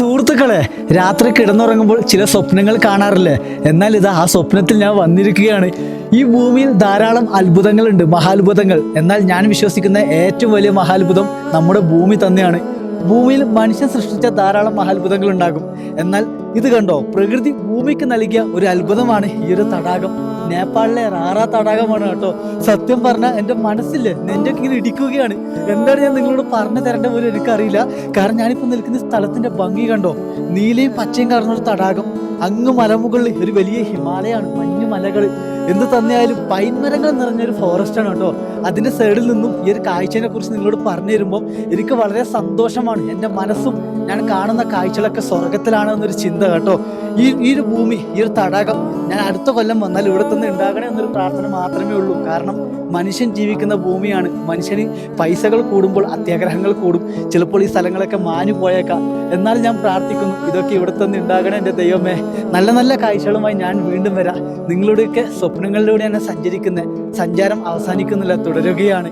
സുഹൃത്തുക്കളെ, രാത്രി കിടന്നുറങ്ങുമ്പോൾ ചില സ്വപ്നങ്ങൾ കാണാറില്ലേ? എന്നാൽ ഇതാ ആ സ്വപ്നത്തിൽ ഞാൻ വന്നിരിക്കുകയാണ്. ഈ ഭൂമിയിൽ ധാരാളം അത്ഭുതങ്ങളുണ്ട്, മഹാത്ഭുതങ്ങൾ. എന്നാൽ ഞാൻ വിശ്വസിക്കുന്ന ഏറ്റവും വലിയ മഹാത്ഭുതം നമ്മുടെ ഭൂമി തന്നെയാണ്. ഭൂമിയിൽ മനുഷ്യൻ സൃഷ്ടിച്ച ധാരാളം മഹാത്ഭുതങ്ങൾ ഉണ്ടാകും. എന്നാൽ ഇത് കണ്ടോ, പ്രകൃതി ഭൂമിക്ക് നൽകിയ ഒരു അത്ഭുതമാണ് ഈ ഒരു തടാകം. നേപ്പാളിലെ റാറ തടാകമാണ് കേട്ടോ. സത്യം പറഞ്ഞാൽ എൻ്റെ മനസ്സില്ലേ നെഞ്ചൊക്കെ ഇങ്ങനെ ഇടിക്കുകയാണ്. എന്താണ് ഞാൻ നിങ്ങളോട് പറഞ്ഞു തരേണ്ട പോലും എനിക്കറിയില്ല. കാരണം ഞാനിപ്പോൾ നിൽക്കുന്ന സ്ഥലത്തിന്റെ ഭംഗി കണ്ടോ, നീലയും പച്ചയും കലർന്നൊരു തടാകം. അങ്ങ് മലമുകളിൽ ഒരു വലിയ ഹിമാലയാണ്, മഞ്ഞു മലകൾ. എന്ത് തന്നെയായാലും പൈൻ മരങ്ങൾ നിറഞ്ഞൊരു ഫോറസ്റ്റ് ആണ് കേട്ടോ. അതിന്റെ സൈഡിൽ നിന്നും ഈ ഒരു കാഴ്ചയെ കുറിച്ച് നിങ്ങളോട് പറഞ്ഞു തരുമ്പോൾ എനിക്ക് വളരെ സന്തോഷമാണ്. എൻ്റെ മനസ്സും ഞാൻ കാണുന്ന കാഴ്ചകളൊക്കെ സ്വർഗത്തിലാണ് എന്നൊരു ചിന്ത കേട്ടോ. ഈ ഒരു ഭൂമി, ഈ ഒരു തടാകം ഞാൻ അടുത്ത കൊല്ലം വന്നാൽ ഇവിടെ തന്നെ ഉണ്ടാകണേ എന്നൊരു പ്രാർത്ഥന മാത്രമേ ഉള്ളൂ. കാരണം മനുഷ്യൻ ജീവിക്കുന്ന ഭൂമിയാണ്. മനുഷ്യന് പൈസകൾ കൂടുമ്പോൾ അത്യാഗ്രഹങ്ങൾ കൂടും. ചിലപ്പോൾ ഈ സ്ഥലങ്ങളൊക്കെ മാഞ്ഞു പോയേക്കാം. എന്നാൽ ഞാൻ പ്രാർത്ഥിക്കുന്നു, ഇതൊക്കെ ഇവിടെ തന്നെ ഉണ്ടാകണേ എൻ്റെ ദൈവമേ. നല്ല നല്ല കാഴ്ചകളുമായി ഞാൻ വീണ്ടും വരാം. നിങ്ങളുടെയൊക്കെ സ്വപ്നങ്ങളിലൂടെ തന്നെ സഞ്ചരിക്കുന്ന സഞ്ചാരം അവസാനിക്കുന്നില്ല, തുടരുകയാണ്.